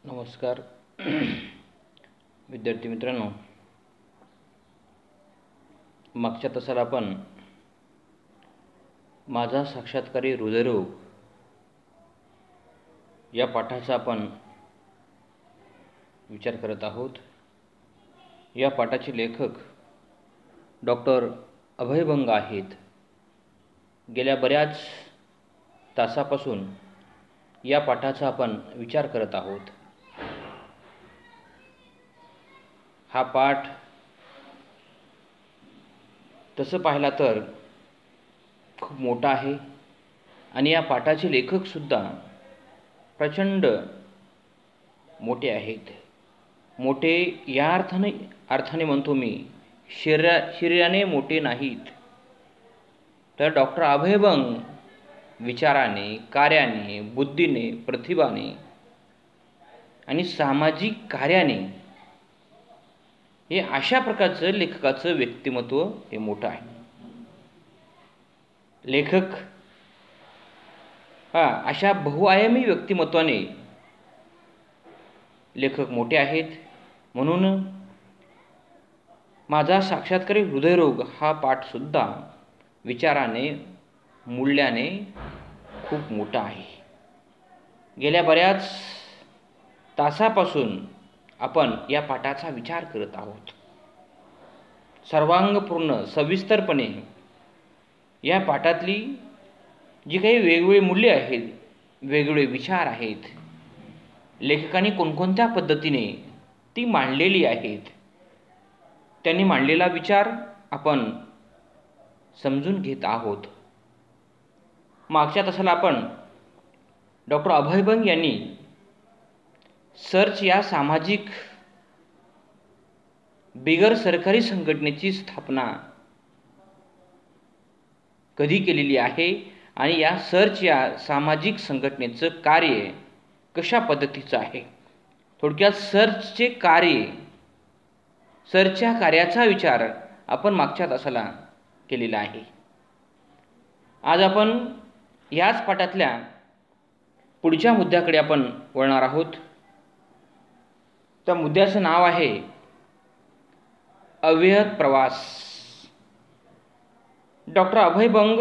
नमस्कार विद्यार्थी मित्रांनो, मागच्या तासाला आपण माझा साक्षात्कारी हृदयरोग या पाठाचा आपण विचार करत आहोत. या पाठाचे लेखक डॉक्टर अभय बंग आहेत. गेल्या बऱ्याच तासापासून या पाठाचा आपण विचार करत आहोत. हा पाठ तसं पाहिला तर खूप मोठा आहे आणि या पाठाचे लेखकसुद्धा प्रचंड मोठे आहेत. मोठे या अर्थाने म्हणतो मी, शरीराने मोठे नाहीत, तर डॉक्टर अभय बंग विचाराने, कार्याने, बुद्धीने, प्रतिभाने आणि सामाजिक कार्याने हे अशा प्रकारचं लेखकाचं व्यक्तिमत्व हे मोठं आहे. लेखक अशा बहुआयामी व्यक्तिमत्वाने लेखक मोठे आहेत. म्हणून माझा साक्षात्कारी हृदयरोग हा पाठसुद्धा विचाराने, मूल्याने खूप मोठा आहे. गेल्या बऱ्याच तासापासून आपण या पाठाचा विचार करत आहोत. सर्वांगपूर्ण सविस्तरपणे या पाठातली जी काही वेगवेगळी मूल्ये आहेत, वेगवेगळे विचार आहेत, लेखकांनी कोणकोणत्या पद्धतीने ती मांडलेली आहेत, त्यांनी मांडलेला विचार आपण समजून घेत आहोत. मागच्या तासाला आपण डॉक्टर अभय बंग यांनी सर्च या सामाजिक बिगर सरकारी संघटनेची स्थापना कधी केलेली आहे आणि या सर्च या सामाजिक संघटनेचं कार्य कशा पद्धतीचं आहे, थोडक्यात सर्चचे कार्य, सर्चच्या कार्याचा विचार आपण मागच्या तासाला केलेला आहे. आज आपण याच पाठातल्या पुढच्या मुद्द्याकडे आपण वळणार आहोत. त्या मुद्द्याचं नाव आहे अव्यहत प्रवास. डॉक्टर अभय बंग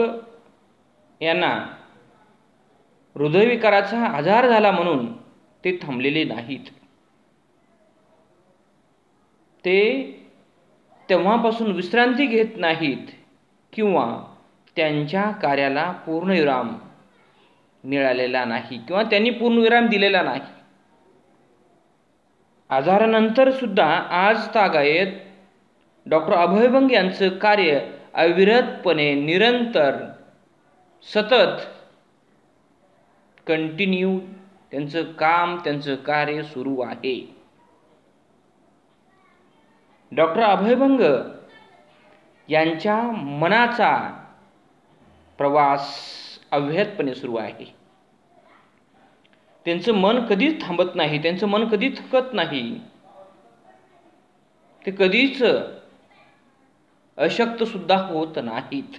यांना हृदयविकाराचा आजार झाला म्हणून ते थांबलेले नाहीत. ते तेव्हापासून विश्रांती घेत नाहीत किंवा त्यांच्या कार्याला पूर्णविराम मिळालेला नाही किंवा त्यांनी पूर्णविराम दिलेला नाही. आजारानंतर सुद्धा आज तागायत डॉक्टर अभय बंग यांचं कार्य अविरतपणे, निरंतर, सतत, कंटिन्यू त्यांचं काम, त्यांचं कार्य सुरू आहे. डॉक्टर अभय बंग यांच्या मनाचा प्रवास अव्याहतपणे सुरू आहे. त्यांचं मन कधीच थांबत नाही, त्यांचं मन कधी थकत नाही, ते कधीच अशक्त सुद्धा होत नाहीत.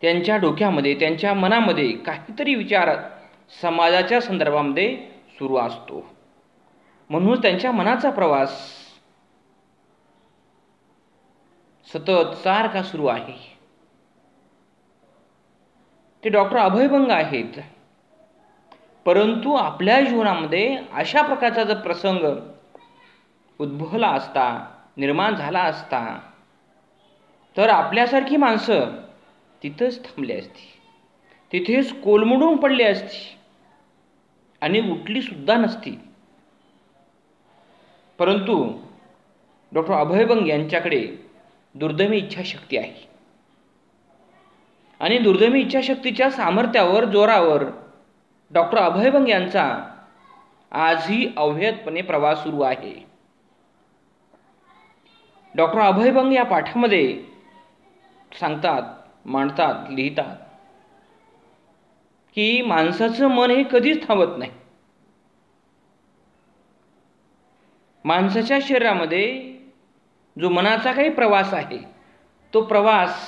त्यांच्या डोक्यामध्ये, त्यांच्या मनामध्ये काहीतरी विचार समाजाच्या संदर्भामध्ये सुरू असतो. म्हणून त्यांच्या मनाचा प्रवास सतत सारखा सुरू आहे. ते डॉक्टर अभय बंग आहेत. परंतु आपल्या जीवनामध्ये अशा प्रकारचा जर प्रसंग उद्भवला असता, निर्माण झाला असता, तर आपल्यासारखी माणसं तिथंच थांबली असती, तिथेच कोलमडून पडली असती आणि उठली सुद्धा नसती. परंतु डॉक्टर अभय बंग यांच्याकडे दुर्दमी इच्छाशक्ती आहे आणि दुर्दमी इच्छाशक्तीच्या सामर्थ्यावर, जोरावर डॉक्टर अभय बंग यांचा आजही अव्यहतपणे प्रवास सुरू आहे. डॉक्टर अभय बंग या पाठामध्ये सांगतात, मांडतात, लिहितात की माणसाचं मन हे कधीच थांबत नाही. माणसाच्या शरीरामध्ये जो मनाचा काही प्रवास आहे, तो प्रवास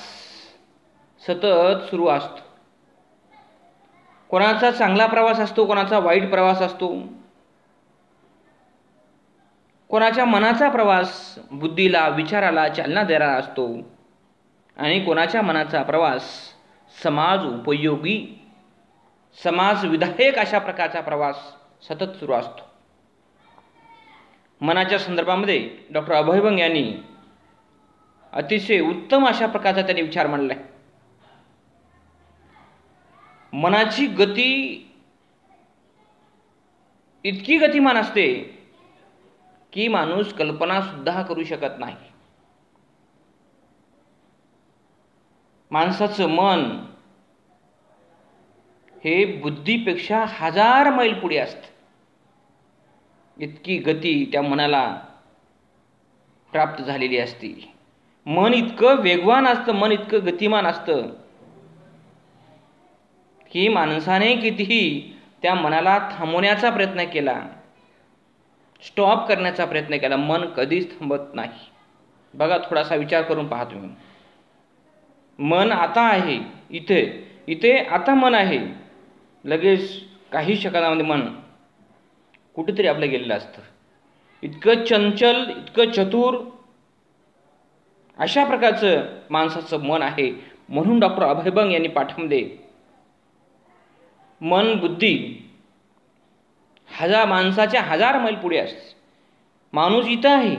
सतत सुरू असतो. कोणाचा चांगला प्रवास असतो, कोणाचा वाईट प्रवास असतो. कोणाच्या मनाचा प्रवास बुद्धीला विचाराला चालना देणारा असतो आणि कोणाच्या मनाचा प्रवास समाज उपयोगी समाज विधायक अशा प्रकारचा प्रवास सतत सुरू असतो. मनाच्या संदर्भामध्ये डॉक्टर अभयभंग यांनी अतिशय उत्तम अशा प्रकारचा त्यांनी विचार मांडलाय. मनाची गती इतकी गतिमान असते की माणूस कल्पना सुद्धा करू शकत नाही. माणसाचं मन हे बुद्धीपेक्षा 1000 मैल पुढे असतं. इतकी गती त्या मनाला प्राप्त झालेली असते. मन इतकं वेगवान असतं, मन इतकं गतिमान असतं की माणसाने कितीही त्या मनाला थांबवण्याचा प्रयत्न केला, स्टॉप करण्याचा प्रयत्न केला, मन कधीच थांबत नाही. बघा, थोडासा विचार करून पहा तुम्ही. मन आता आहे इथे, इथे आता मन आहे, लगेच काही सेकंदामध्ये मन कुठेतरी आपलं गेलेलं असतं. इतकं चंचल, इतकं चतुर अशा प्रकारचं माणसाचं मन आहे. म्हणून डॉक्टर अभयभंग यांनी पाठामध्ये मन बुद्धी माणसाच्या 1000 मैल पुढे असते. माणूस इथं आहे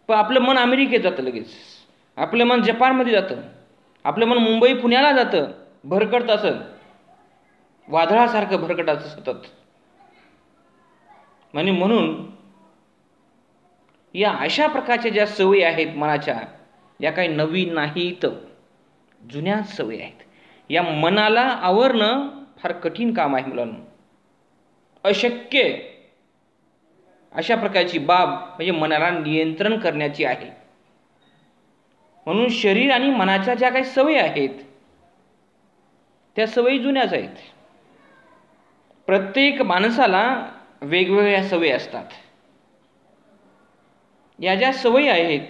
पण आपलं मन अमेरिकेत जातं, लगेच आपलं मन जपानमध्ये जातं, आपलं मन मुंबई पुण्याला जातं, भरकटत असं वादळासारखं भरकट असतं सतत. म्हणून या अशा प्रकारच्या ज्या सवयी आहेत मनाच्या, या काही नवीन नाहीत, जुन्याच सवयी आहेत. या मनाला आवरणं फार कठीण काम आहे मुलांनो. अशक्य अशा प्रकारची बाब म्हणजे मनाला नियंत्रण करण्याची आहे. म्हणून शरीर आणि मनाच्या ज्या काही सवयी आहेत त्या सवयी जुन्याच आहेत. प्रत्येक माणसाला वेगवेगळ्या सवयी असतात. या ज्या सवयी आहेत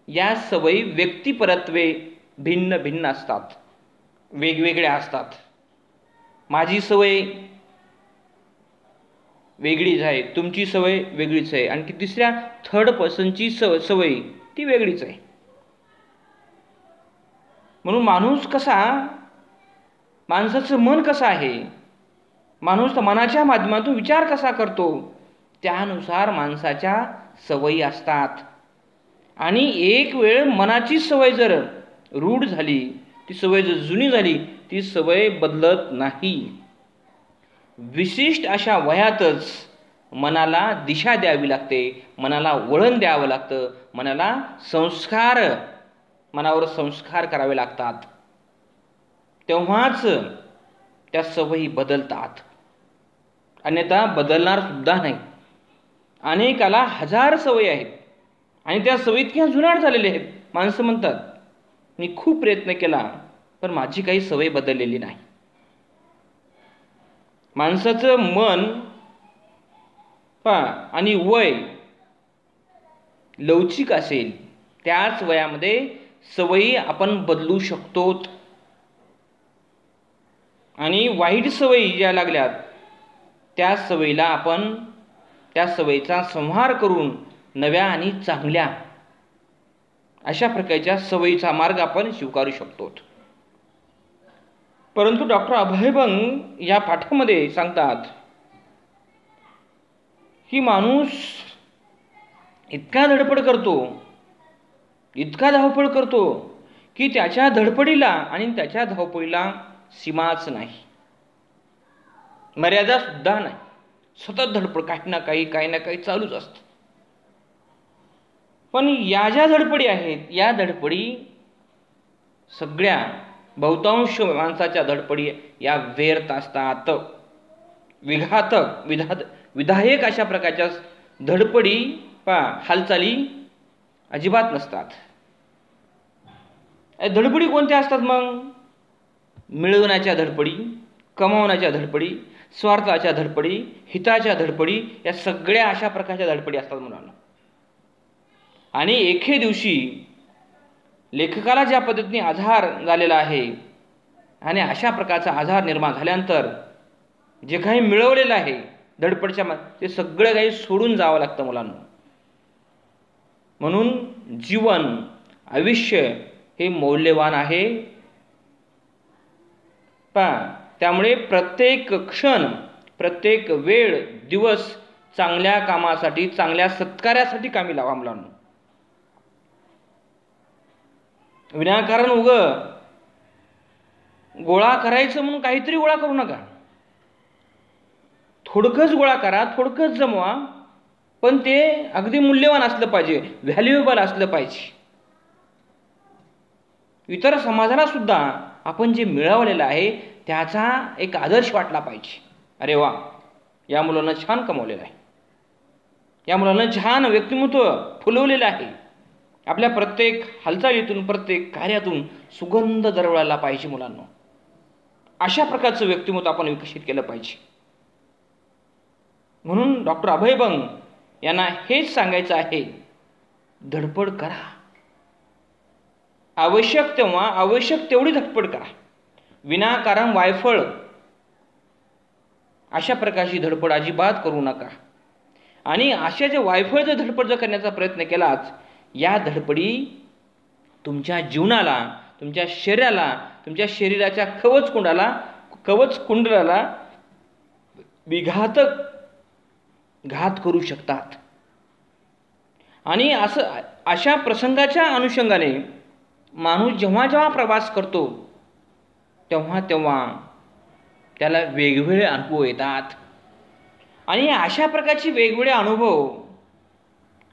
या सवयी व्यक्तिपरत्वे भिन्न भिन्न असतात, वेगवेगळ्या असतात. माझी सवय वेगळीच आहे, तुमची सवय वेगळीच आहे, आणखी तिसऱ्या थर्ड पर्सनची सवय ती वेगळीच आहे. म्हणून माणूस कसा, माणसाचं मन कसं आहे, माणूस मनाच्या माध्यमातून विचार कसा करतो, त्यानुसार माणसाच्या सवयी असतात. आणि एक वेळ मनाची सवय जर रूढ झाली, ती सवय जर जुनी झाली, ती सवय बदलत नाही. विशिष्ट अशा वयातच मनाला दिशा द्यावी लागते, मनाला वळण द्यावं लागतं, मनावर संस्कार करावे लागतात. तेव्हाच त्या सवयी बदलतात, अन्यथा बदलणार सुद्धा नाही. अनेकाला 1000 सवयी आहेत आणि त्या सवयी इतक्या जुनाट झालेल्या आहेत. माणसं म्हणतात मी खूप प्रयत्न केला पण माझी काही सवय बदललेली नाही. माणसाचं मन आणि वय लवचिक असेल त्याच वयामध्ये सवयी आपण बदलू शकतो. आणि वाईट सवयी ज्या लागल्यात त्या सवयीचा संहार करून नव्या आणि चांगल्या अशा प्रकारच्या सवयीचा मार्ग आपण स्वीकारू शकतो. परंतु डॉक्टर अभयभंग या पाठामध्ये सांगतात की माणूस इतका धडपड करतो, इतका धावपळ करतो की त्याच्या धडपडीला आणि त्याच्या धावपळीला सीमाच नाही, मर्यादा सुद्धा नाही. सतत धडपड, काही ना काही चालूच असतं. पण या ज्या धडपडी आहेत या धडपडी सगळ्या बहुतांश माणसाच्या धडपडी या व्यर्थ असतात. विधायक अशा प्रकारच्या धडपडी हालचाली अजिबात नसतात. धडपडी कोणत्या असतात मग? मिळवण्याच्या धडपडी, कमावण्याच्या धडपडी, स्वार्थाच्या धडपडी, हिताच्या धडपडी, या सगळ्या अशा प्रकारच्या धडपडी असतात मुलांना. आणि एके दिवशी लेखकाला ज्या पद्धतीने आधार झालेला आहे आणि अशा प्रकारचा आधार निर्माण झाल्यानंतर जे काही मिळवलेलं आहे धडपडच्या ते सगळं काही सोडून जावं लागतं मुलांना. म्हणून जीवन, आयुष्य हे मौल्यवान आहे. त्यामुळे प्रत्येक क्षण, प्रत्येक वेळ, दिवस चांगल्या कामासाठी, चांगल्या सत्कार्यासाठी कामी लावा मुलांनो. विनाकारण गोळा करायचं म्हणून काहीतरी गोळा करू नका. थोडकंच गोळा करा, थोडकंच जमवा, पण ते अगदी मूल्यवान असलं पाहिजे, व्हॅल्युएबल असलं पाहिजे. इतर समाजाला सुद्धा आपण जे मिळवलेलं आहे त्याचा एक आदर्श वाटला पाहिजे. अरे वा, या मुलानं छान कमवलेलं आहे, या मुलानं छान व्यक्तिमत्व फुलवलेलं आहे. आपल्या प्रत्येक हालचालीतून, प्रत्येक कार्यातून सुगंध दरवळायला पाहिजे मुलांना. अशा प्रकारचं व्यक्तिमत्व आपण विकसित केलं पाहिजे. म्हणून डॉक्टर अभय बंग यांना हेच सांगायचं आहे, धडपड करा. आवश्यक तेव्हा आवश्यक तेवढी धडपड करा. विनाकारण वायफळ अशा प्रकारची धडपड अजिबात करू नका. आणि अशा जे वायफळ जर धडपड जर करण्याचा प्रयत्न केलाच, या धडपडी तुमच्या जीवनाला, तुमच्या शरीराला, तुमच्या शरीराच्या कवच कुंडलाला विघातक घात करू शकतात. आणि अशा प्रसंगाच्या अनुषंगाने माणूस जेव्हा जेव्हा प्रवास करतो तेव्हा तेव्हा त्याला वेगवेगळे अनुभव येतात. आणि अशा प्रकारचे वेगवेगळे अनुभव,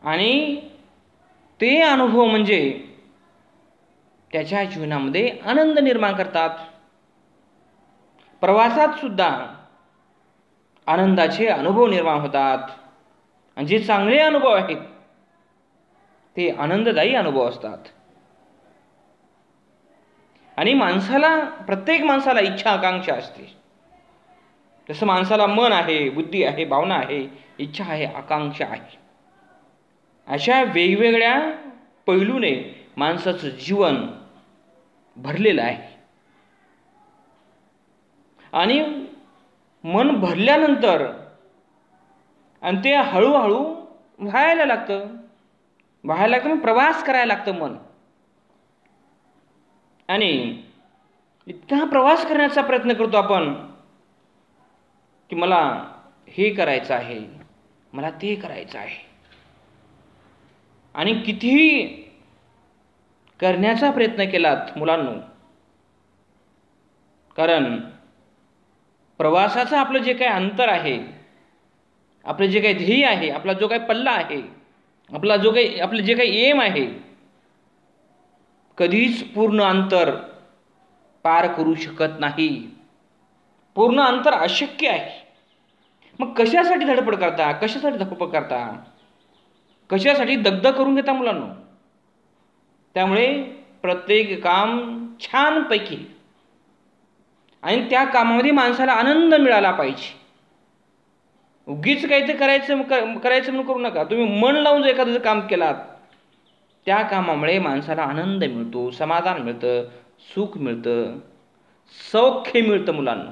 आणि ते अनुभव म्हणजे त्याच्या जीवनामध्ये आनंद निर्माण करतात. प्रवासात सुद्धा आनंदाचे अनुभव निर्माण होतात. आणि जे चांगले अनुभव आहेत ते आनंददायी अनुभव असतात. आणि प्रत्येक माणसाला इच्छा आकांक्षा असते. जसं माणसाला मन आहे, बुद्धी आहे, भावना आहे, इच्छा आहे, आकांक्षा आहे. अशा वेगवेगळ्या पैलूने माणसाचं जीवन भरलेलं आहे. आणि मन भरल्यानंतर आणि ते हळूहळू व्हायला लागतं, प्रवास करायला लागतं मन. आणि इतका प्रवास करण्याचा प्रयत्न करतो आपण की मला हे करायचं आहे, मला ते करायचं आहे. आणि कितीही करण्याचा प्रयत्न केलात मुलांनो, कारण प्रवासाचं आपलं जे काही अंतर आहे, आपलं जे काही ध्येय आहे, आपला जो काही पल्ला आहे, आपलं जे काही एम आहे, कधीच पूर्ण अंतर पार करू शकत नाही. पूर्ण अंतर अशक्य आहे. मग कशासाठी धडपड करता, कशासाठी दगदग करून घेता मुलांनो. त्यामुळे प्रत्येक काम छानपैकी, आणि त्या कामामध्ये माणसाला आनंद मिळाला पाहिजे. उगीच काहीतरी करायचं म्हणून करू नका. तुम्ही मन लावून जर एखादं काम केलात, त्या कामामुळे माणसाला आनंद मिळतो, समाधान मिळतं, सुख मिळतं, सौख्य मिळतं मुलांना.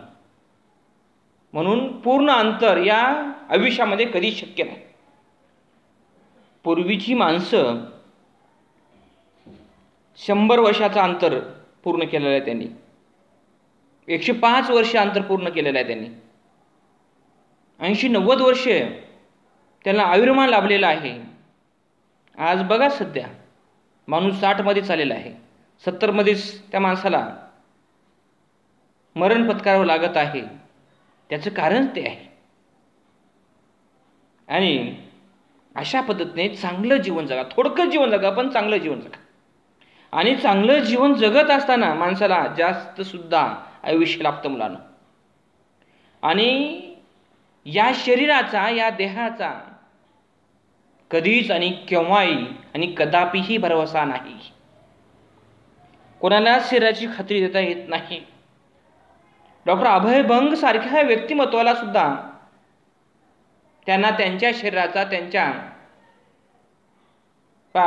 म्हणून पूर्ण अंतर या आयुष्यामध्ये कधी शक्य नाही. पूर्वीची माणसं 100 वर्षाचं अंतर पूर्ण केलेलं आहे त्यांनी, 105 वर्ष अंतर पूर्ण केलेलं आहे त्यांनी, 80-90 वर्ष त्यांना आयुर्मान लाभलेलं आहे. आज बघा, सध्या माणूस 60 मध्ये चाललेला आहे, 70 मध्येच त्या माणसाला मरण पत्करावं लागत आहे. त्याचं कारण ते आहे. आणि अशा पद्धतीने चांगलं जीवन जगा, थोडकं जीवन जगा, पण चांगलं जीवन जगा. आणि चांगलं जीवन जगत असताना माणसाला जास्त सुद्धा आयुष्य लाभतं मुलांना. आणि या शरीराचा, या देहाचा कधीच आणि केव्हाही आणि कदापिही भरवसा नाही. कोणाला शरीराची खात्री देता येत नाही. डॉक्टर अभय बंग सारख्या व्यक्तिमत्वाला सुद्धा त्यांना त्यांच्या शरीराचा, त्यांच्या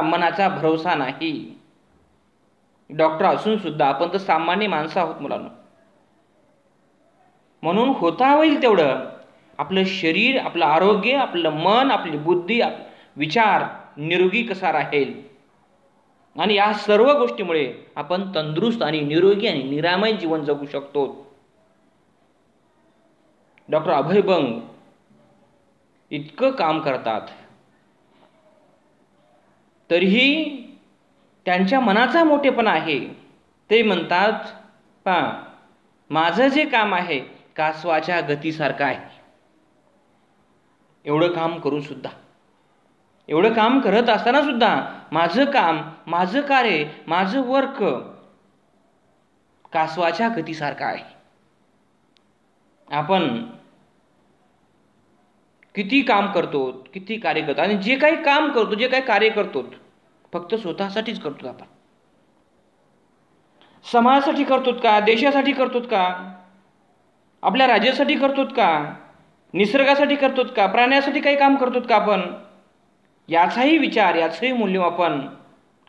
मनाचा भरोसा नाही. डॉक्टर असून सुद्धा आपण तर सामान्य माणसं आहोत मुलांना. म्हणून होता होईल तेवढं आपलं शरीर, आपलं आरोग्य, आपलं मन, आपली बुद्धी, विचार निरोगी कसा राहील, आणि या सर्व गोष्टीमुळे आपण तंदुरुस्त आणि निरोगी आणि निरामय जीवन जगू शकतो. डॉक्टर अभय बंग इतकं काम करतात, तरीही त्यांच्या मनाचा मोठेपणा आहे. ते म्हणतात, पहा, माझं जे काम आहे कासवाच्या गतीसारखं आहे. एवढं काम करून सुद्धा, एवढं काम करत असताना सुद्धा माझं काम, माझं कार्य, माझं वर्क कासवाच्या गतीसारखं आहे. आपण किती काम करतो, किती कार्य करतो, आणि जे काही काम करतो, जे काही कार्य करतो, फक्त स्वतःसाठीच करतो आपण? समाजासाठी करतोत का? देशासाठी करतोत का? आपल्या राज्यासाठी करतोत का? निसर्गासाठी करतोत का? प्राण्यासाठी काही काम करतोत का आपण? याचाही विचार, याचंही मूल्यमापन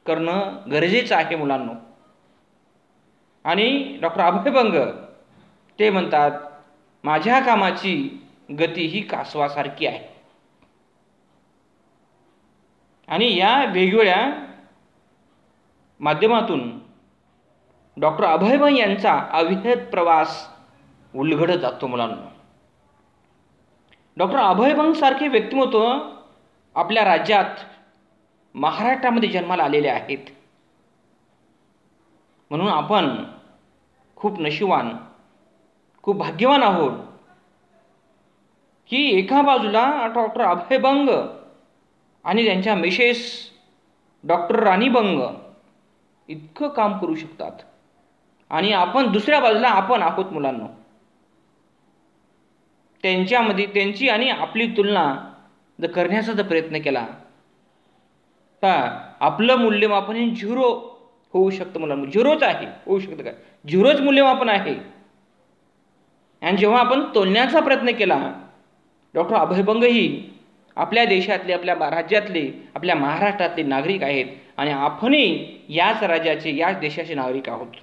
करणं गरजेचं आहे मुलांनो. आणि डॉक्टर अभय बंग ते म्हणतात, माझ्या कामाची गती ही कासवासारखी आहे. आणि या वेगवेगळ्या माध्यमातून डॉक्टर अभय बंग यांचा अविरत प्रवास उलगडत जातो मुलांना. डॉक्टर अभय बंग सारखे व्यक्तिमत्व आपल्या राज्यात, महाराष्ट्रामध्ये जन्माला आलेले आहेत. म्हणून आपण खूप नशीबवान, खूप भाग्यवान आहोत की एका बाजूला डॉक्टर अभय बंग आणि त्यांच्या मिसेस डॉक्टर राणी बंग इतकं काम करू शकतात, आणि आपण दुसऱ्या बाजूला आपण आहोत मुलांना. त्यांच्यामध्ये त्यांची आणि आपली तुलना जर करण्याचा जर प्रयत्न केला तर आपलं मूल्यमापन हे झिरो होऊ शकतं मुलांना. झिरोच आहे, होऊ शकतं का? झिरोच मूल्यमापन आहे. आणि जेव्हा आपण तोलण्याचा प्रयत्न केला, डॉक्टर अभय बंगही आपल्या देशातले, आपल्या राज्यातले, आपल्या महाराष्ट्रातले नागरिक आहेत, आणि आपणही याच राज्याचे, याच देशाचे नागरिक आहोत.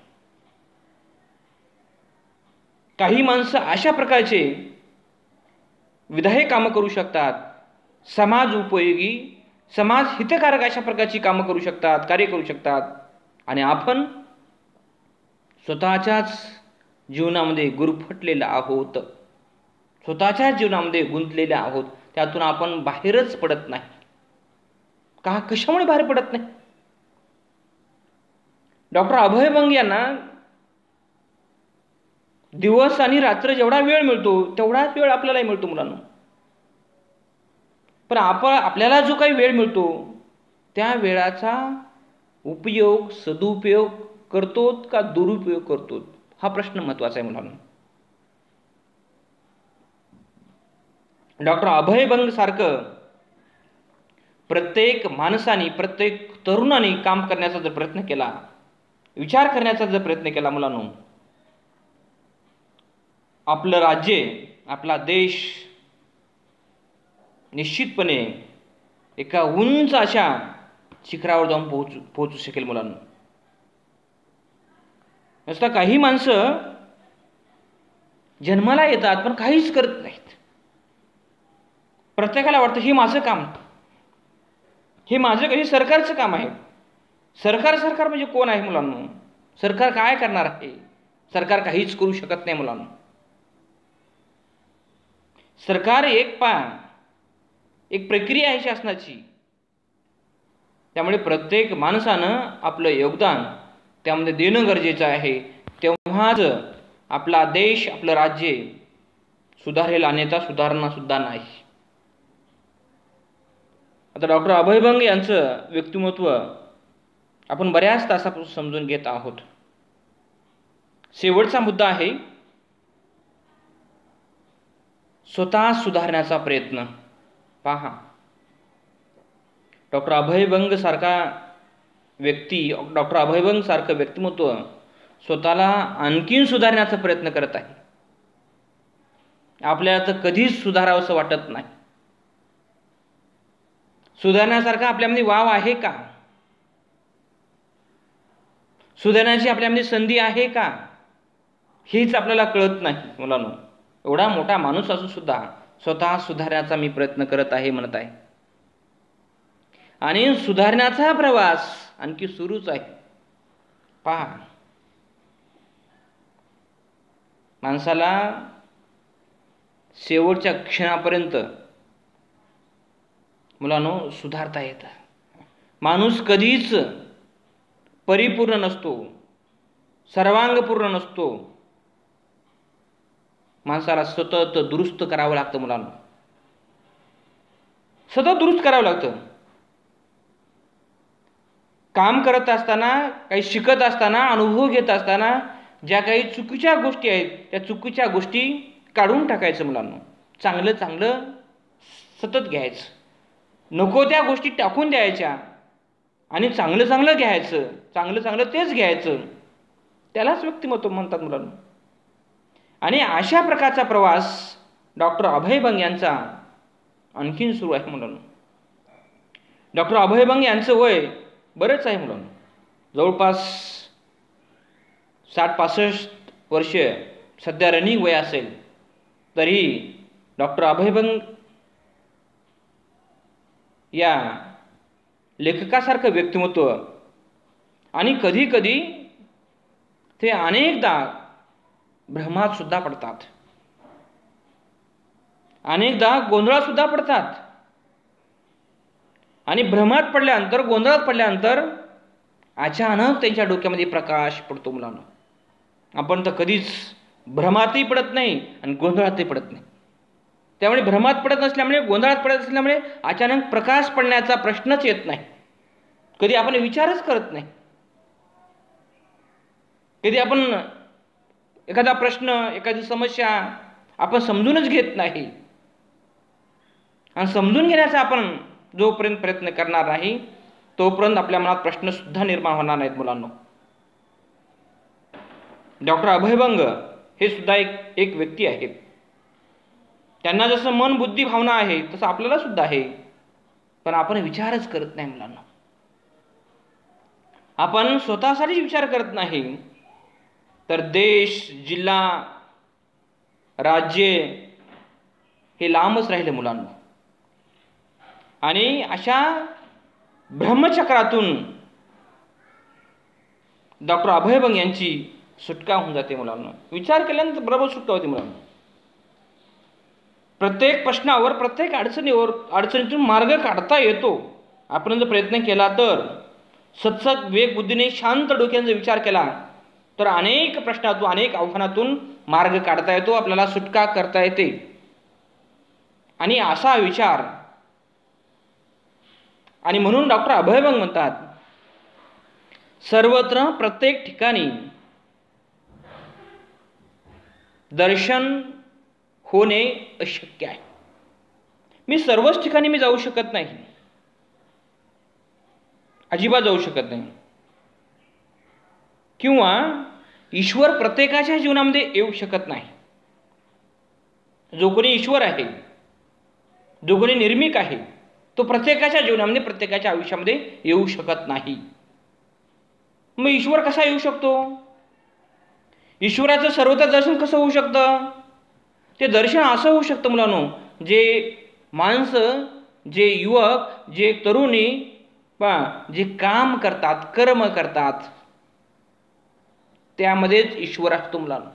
काही माणसं अशा प्रकारचे विधायक कामं करू शकतात, समाज उपयोगी, समाज हितकारक अशा प्रकारची कामं करू शकतात, कार्य करू शकतात, आणि आपण स्वतःच्याच जीवनामध्ये गुरफटलेला आहोत, स्वतःच्याच जीवनामध्ये गुंतलेले आहोत. त्यातून आपण बाहेरच पडत नाही का? कशामुळे बाहेर पडत नाही? डॉक्टर अभय बंग यांना दिवस आणि रात्र जेवढा वेळ मिळतो तेवढाच वेळ आपल्याला मिळतो मुलांना. पण आपल्याला जो काही वेळ मिळतो त्या वेळाचा उपयोग, सदुपयोग करतोत का दुरुपयोग करतोत, हा प्रश्न महत्त्वाचा आहे मुलांना. डॉक्टर अभय बंग सारखं प्रत्येक माणसाने, प्रत्येक तरुणाने काम करण्याचा जर प्रयत्न केला, विचार करण्याचा जर प्रयत्न केला मुलांनो, आपलं राज्य, आपला देश निश्चितपणे एका उंच अशा शिखरावर जाऊन पोहोचू शकेल मुलांना. नुसतं काही माणसं जन्माला येतात पण काहीच करत नाहीत. प्रत्येकाला वाटतं हे माझं काम, हे माझं काही सरकारचं काम आहे. सरकार म्हणजे कोण आहे मुलांना? सरकार काय करणार आहे? सरकार काहीच करू शकत नाही मुलांना. सरकार एक प्रक्रिया आहे शासनाची. त्यामुळे प्रत्येक माणसानं आपलं योगदान त्यामध्ये देणं गरजेचं आहे. तेव्हाच आपला देश, आपलं राज्य सुधारेल, अन्यथा सुधारणा सुद्धा नाही. आता डॉक्टर अभय बंग यांचं व्यक्तिमत्व आपण बऱ्याच तासापासून समजून घेत आहोत. शेवटचा मुद्दा आहे स्वतः सुधारण्याचा प्रयत्न. पहा, डॉक्टर अभय बंग सारखा व्यक्ती, डॉक्टर अभय बंग सारखं व्यक्तिमत्व स्वतःला आणखीन सुधारण्याचा प्रयत्न करत आहे. आपल्याला तर कधीच सुधारावंसं वाटत नाही. सुधारण्यासारखा आपल्यामध्ये वाव आहे का? सुधारण्याची आपल्यामध्ये संधी आहे का? हेच आपल्याला कळत नाही मुलांनो. एवढा मोठा माणूस असून सुद्धा स्वतः सुधारण्याचा मी प्रयत्न करत आहे म्हणत आहे. आणि सुधारण्याचा प्रवास आणखी सुरूच आहे. पहा, माणसाला शेवटच्या क्षणापर्यंत मुलांनो सुधारता येतं. माणूस कधीच परिपूर्ण नसतो, सर्वांगपूर्ण नसतो. माणसाला सतत दुरुस्त करावं लागतं मुलांना, सतत दुरुस्त करावं लागतं. काम करत असताना, काही शिकत असताना, अनुभव घेत असताना ज्या काही चुकीच्या गोष्टी आहेत त्या चुकीच्या गोष्टी काढून टाकायचं मुलांना. चांगलं चांगलं सतत घ्यायचं, नको त्या गोष्टी टाकून द्यायच्या आणि चांगलं चांगलं घ्यायचं, चांगलं चांगलं तेच घ्यायचं. त्यालाच व्यक्तिमत्व म्हणतात मुलांना. आणि अशा प्रकारचा प्रवास डॉक्टर अभय बंग यांचा आणखीन सुरू आहे मुलांना. डॉक्टर अभय बंग यांचं वय बरंच आहे मुलांना, जवळपास 60-65 वर्ष सध्या रनिंग वय असेल. तरी डॉक्टर अभय बंग या लेखकासारखं व्यक्तिमत्व, आणि कधी कधी ते अनेकदा भ्रमात सुद्धा पडतात, अनेकदा गोंधळात सुद्धा पडतात. आणि भ्रमात पडल्यानंतर, गोंधळात पडल्यानंतर अचानक त्यांच्या डोक्यामध्ये प्रकाश पडतो मुलांना. आपण तर कधीच भ्रमातही पडत नाही आणि गोंधळातही पडत नाही. त्यामुळे भ्रमात पडत नसल्यामुळे, गोंधळात पडत असल्यामुळे अचानक प्रकाश पडण्याचा प्रश्नच येत नाही. कधी आपण विचारच करत नाही. कधी आपण एखादा प्रश्न, एखादी समस्या आपण समजूनच घेत नाही. आणि समजून घेण्याचा आपण जोपर्यंत प्रयत्न करणार नाही तोपर्यंत आपल्या मनात प्रश्न सुद्धा निर्माण होणार नाहीत मुलांना. डॉक्टर अभय बंग हे सुद्धा एक व्यक्ती आहेत. त्यांना जसं मन, बुद्धी, भावना आहे तसं आपल्याला सुद्धा आहे. पण आपण विचारच करत नाही मुलांना. आपण स्वतःसाठी विचार करत नाही, तर देश, जिल्हा, राज्य हे लांबच राहिले मुलांना. आणि अशा ब्रह्मचक्रातून डॉक्टर अभय बंग यांची सुटका होऊन जाते मुलांना. विचार केल्यानंतर बरोबर सुटका होते मुलांना. प्रत्येक प्रश्नावर, प्रत्येक अडचणीतून मार्ग काढता येतो. आपण जर प्रयत्न केला तर, सतसत विवेक बुद्धीने शांत डोक्याने विचार केला तर अनेक प्रश्नातून, अनेक आव्हानातून मार्ग काढता येतो, आपल्याला सुटका करता येते. आणि असा विचार, आणि म्हणून डॉक्टर अभय बंग म्हणतात, सर्वत्र प्रत्येक ठिकाणी दर्शन होणे अशक्य आहे. मी सर्वच ठिकाणी मी जाऊ शकत नाही, अजिबात जाऊ शकत नाही. किंवा ईश्वर प्रत्येकाच्या जीवनामध्ये येऊ शकत नाही. जो कोणी ईश्वर आहे, जो कोणी निर्मिक आहे, तो प्रत्येकाच्या जीवनामध्ये, प्रत्येकाच्या आयुष्यामध्ये येऊ शकत नाही. मग ईश्वर कसा येऊ शकतो? ईश्वराचं सर्वत्र दर्शन कसं होऊ शकतं? ते दर्शन असं होऊ शकतं मुलांनो, जे माणसं, जे युवक, जे तरुणी जे काम करतात, कर्म करतात, त्यामध्येच ईश्वर असतो मुलांनो.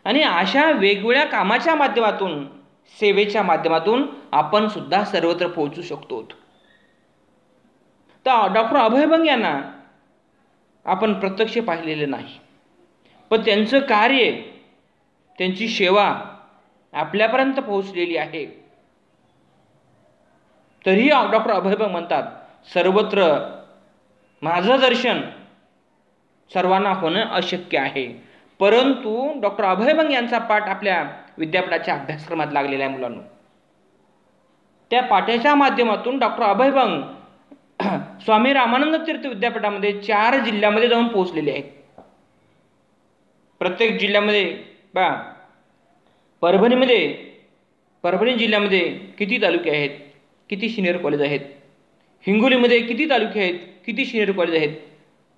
आणि अशा वेगवेगळ्या कामाच्या माध्यमातून, सेवेच्या माध्यमातून आपण सुद्धा सर्वत्र पोहोचू शकतो. तर डॉक्टर अभय बंग यांना आपण प्रत्यक्ष पाहिलेले नाही, पण त्यांचं कार्य, त्यांची सेवा आपल्यापर्यंत पोहोचलेली आहे. तरीही डॉक्टर अभय बंग म्हणतात, सर्वत्र माझं दर्शन सर्वांना होणं अशक्य आहे. परंतु डॉक्टर अभय बंग यांचा पाठ आपल्या विद्यापीठाच्या अभ्यासक्रमात लागलेला आहे मुलांनो. त्या पाठाच्या माध्यमातून डॉक्टर अभय बंग स्वामी रामानंद तीर्थ विद्यापीठामध्ये 4 जिल्ह्यामध्ये जाऊन पोहोचलेले आहेत. प्रत्येक जिल्ह्यामध्ये परभणी जिल्ह्यामध्ये किती तालुके आहेत, किती सिनियर कॉलेज आहेत. हिंगोलीमध्ये किती तालुके आहेत, किती सिनियर कॉलेज आहेत.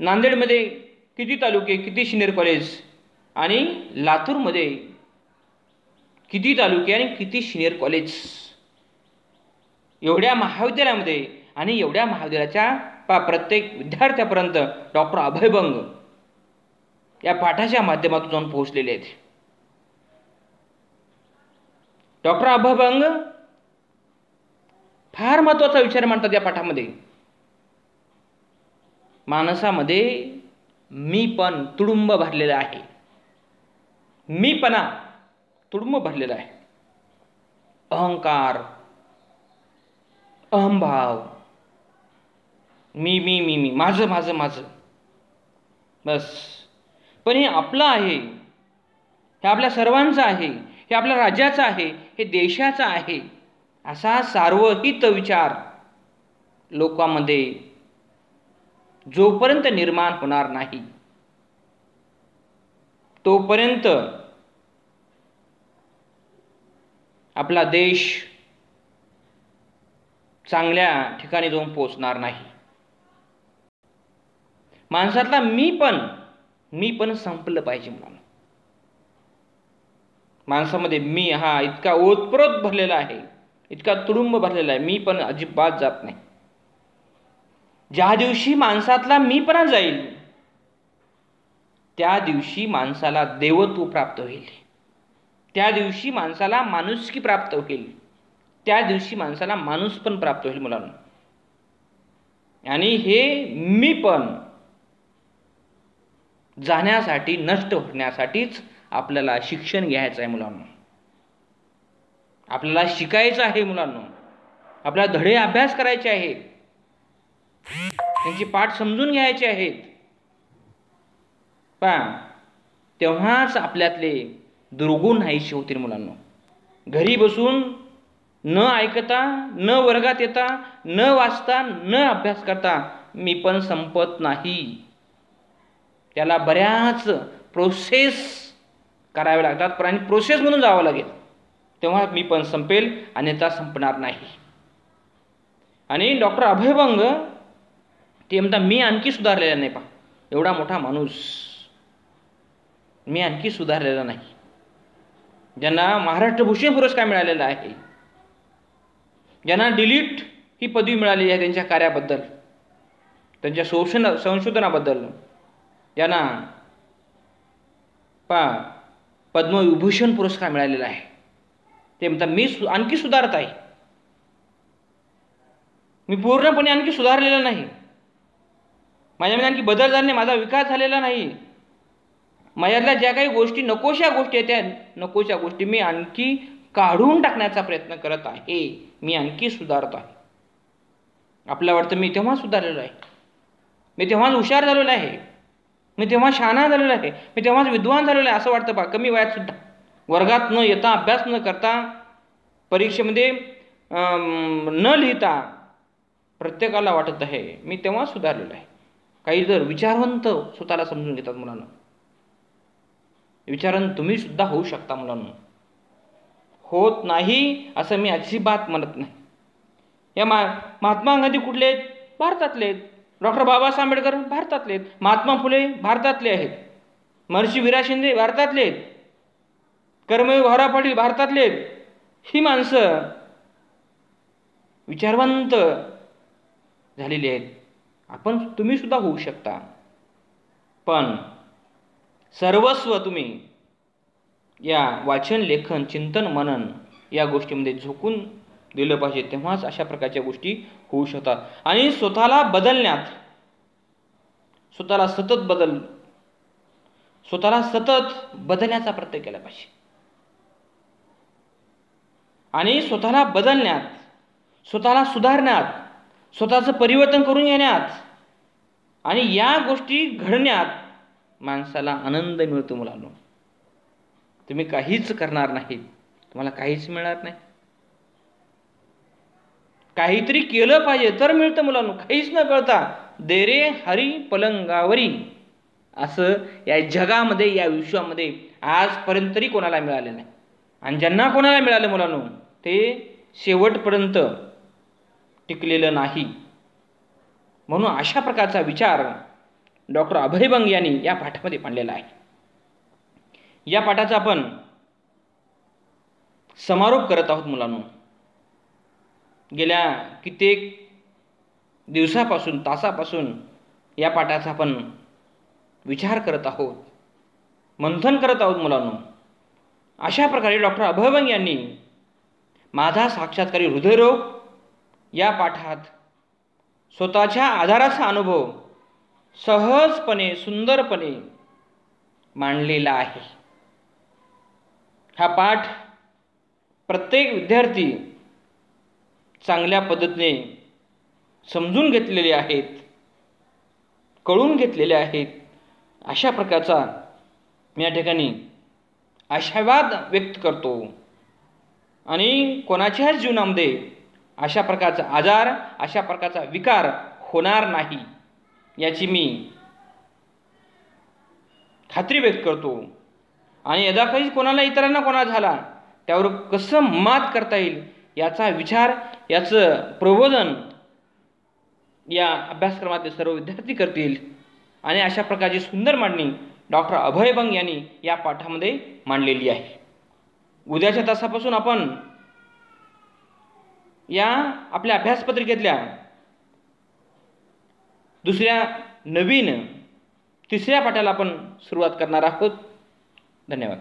नांदेडमध्ये किती तालुके, किती सिनियर कॉलेज. आणि लातूरमध्ये किती तालुके आणि किती सिनियर कॉलेज. एवढ्या महाविद्यालयामध्ये आणि एवढ्या महाविद्यालयाच्या प्रत्येक विद्यार्थ्यापर्यंत डॉक्टर अभयभंग या पाठाच्या माध्यमातून जाऊन पोहोचलेले आहेत. डॉक्टर अभयभंग फार महत्त्वाचा विचार मांडतात या पाठामध्ये. माणसामध्ये मी पण तुडुंब भरलेला आहे. मीपणा तुडुंब भरलेला आहे. अहंकार, अहंभाव, मी मी मी मी माझं माझं माझं बस. पण हे आपलं आहे, हे आपल्या सर्वांचं आहे, हे आपल्या राज्याचं आहे, हे देशाचं आहे, असा सार्वहित विचार लोकांमध्ये जोपर्यंत निर्माण होणार नाही तोपर्यंत आपला देश चांगल्या ठिकाणी जाऊन पोहोचणार नाही. माणसातला मी पण संपलं पाहिजे. म्हणून माणसामध्ये मी हा इतका ओतप्रोत भरलेला आहे, इतका तुडुंब भरलेला आहे, मी पण अजिबात जात नाही. ज्या दिवशी माणसातला मीपणा जाईल त्या दिवशी माणसाला देवत्व प्राप्त होईल, त्या दिवशी माणसाला माणुसकी प्राप्त होईल, त्या दिवशी माणसाला माणूस पण प्राप्त होईल मुलांना. आणि हे मी पण जाण्यासाठी, नष्ट होण्यासाठीच आपल्याला शिक्षण घ्यायचं आहे मुलांना. आपल्याला शिकायचं आहे मुलांना. आपल्याला धडे अभ्यास करायचे आहेत, त्यांची पाठ समजून घ्यायचे आहेत. तेव्हाच आपल्यातले दुर्गुण नाहीसे होतील मुलांना. घरी बसून न ऐकता, न वर्गात येता, न वाचता, न अभ्यास करता मी पण संपत नाही. त्याला बऱ्याच प्रोसेस करावे लागतात, पण आणि प्रोसेस म्हणून जावं लागेल, तेव्हा मी पण संपेल, अन्यथा संपणार नाही. आणि डॉक्टर अभयभंग ते म्हणतात मी आणखी सुधारलेला नाही. एवढा मोठा माणूस मी आणखी सुधारलेला नाही. ज्यांना महाराष्ट्र भूषण पुरस्कार मिळालेला आहे, ज्यांना डिलीट ही पदवी मिळालेली आहे त्यांच्या कार्याबद्दल, त्यांच्या संशोधनाबद्दल, ज्यांना पद्मविभूषण पुरस्कार मिळालेला आहे, ते म्हणतात मी आणखी सुधारत आहे. मी पूर्णपणे आणखी सुधारलेला नाही. माझ्यामध्ये आणखी बदल झाला नाही, माझा विकास झालेला नाही. माझ्यातल्या ज्या काही गोष्टी नकोशा गोष्टी आहेत, त्या नकोशा गोष्टी मी आणखी काढून टाकण्याचा प्रयत्न करत आहे. मी आणखी सुधारत आहे. आपल्याला वाटतं मी तेव्हा सुधारलेलो आहे, मी तेव्हाच हुशार झालेलो आहे, मी तेव्हा शहाणा झालेलो आहे, मी तेव्हाच विद्वान झालेलो आहे असं वाटतं. कमी वयात सुद्धा वर्गात न येता, अभ्यास न करता, परीक्षेमध्ये न लिहिता प्रत्येकाला वाटत आहे मी तेव्हा सुधारलेलो आहे. काही जर विचारवंत स्वतःला समजून घेतात मुलांना. विचारवंत तुम्ही सुद्धा होऊ शकता मुलांना. होत नाही असं मी अजिबात म्हणत नाही. या महात्मा गांधी कुठले आहेत? भारतातले आहेत. डॉक्टर बाबासाहेब आंबेडकर भारतातले आहेत. महात्मा फुले भारतातले आहेत. महर्षी वीरा शिंदे भारतातले आहेत. कर्मवीर भाऊराव पाटील भारतातले आहेत. ही माणसं विचारवंत झालेली आहेत. तुम्ही सुद्धा होऊ शकता. पण सर्वस्व तुम्ही या वाचन, लेखन, चिंतन, मनन या गोष्टीमध्ये झोकून दिलं पाहिजे, तेव्हाच अशा प्रकारच्या गोष्टी होऊ शकतात. आणि स्वतःला बदलण्यात, स्वतःला सतत बदलण्याचा प्रयत्न केला पाहिजे. आणि स्वतःला बदलण्यात, स्वतःला सुधारण्यात, स्वतःचं परिवर्तन करून घेण्यात आणि या गोष्टी घडण्यात माणसाला आनंद मिळतो मुलांनो. तुम्ही काहीच करणार नाही, तुम्हाला काहीच मिळणार नाही. काहीतरी केलं पाहिजे तर मिळतं मुलांनो. काहीच न कळता दे रे हरी पलंगावरी असं या जगामध्ये, या विश्वामध्ये आजपर्यंत तरी कोणाला मिळालं नाही. आणि ज्यांना कोणाला मिळालं मुलांनो ते शेवटपर्यंत टिकलेलं नाही. म्हणून अशा प्रकारचा विचार डॉक्टर अभयभंग यांनी या पाठामध्ये मांडलेला आहे. या पाठाचा आपण समारोप करत आहोत मुलांनो. गेल्या कित्येक दिवसापासून तासापासून या पाठाचा आपण विचार करत आहोत, मंथन करत आहोत मुलांनो. अशा प्रकारे डॉक्टर अभयभंग यांनी माझा साक्षात्कारी हृदयरोग या पाठात स्वतःच्या आधाराचा अनुभव सहजपणे सुंदरपणे मांडलेला आहे. हा पाठ प्रत्येक विद्यार्थी चांगल्या पद्धतीने समजून घेतलेले आहेत, कळून घेतलेले आहेत. अशा प्रकारचा मी या ठिकाणी आशावाद व्यक्त करतो आणि कोणाच्याच जीवनामध्ये अशा प्रकारचा आजार, अशा प्रकारचा विकार होणार नाही याची मी खात्री व्यक्त करतो. आणि यदा काही कोणाला इतरांना कोणाला झाला त्यावर कसं मात करता येईल याचा विचार, याचं प्रबोधन या अभ्यासक्रमातील सर्व विद्यार्थी करतील. आणि अशा प्रकारची सुंदर मांडणी डॉक्टर अभयभंग यांनी या पाठामध्ये मांडलेली आहे. उद्याच्या तासापासून आपण या आपल्या अभ्यासपत्रिकेतल्या दुसऱ्या नवीन तिसऱ्या पाठाला आपण सुरुवात करणार आहोत. धन्यवाद.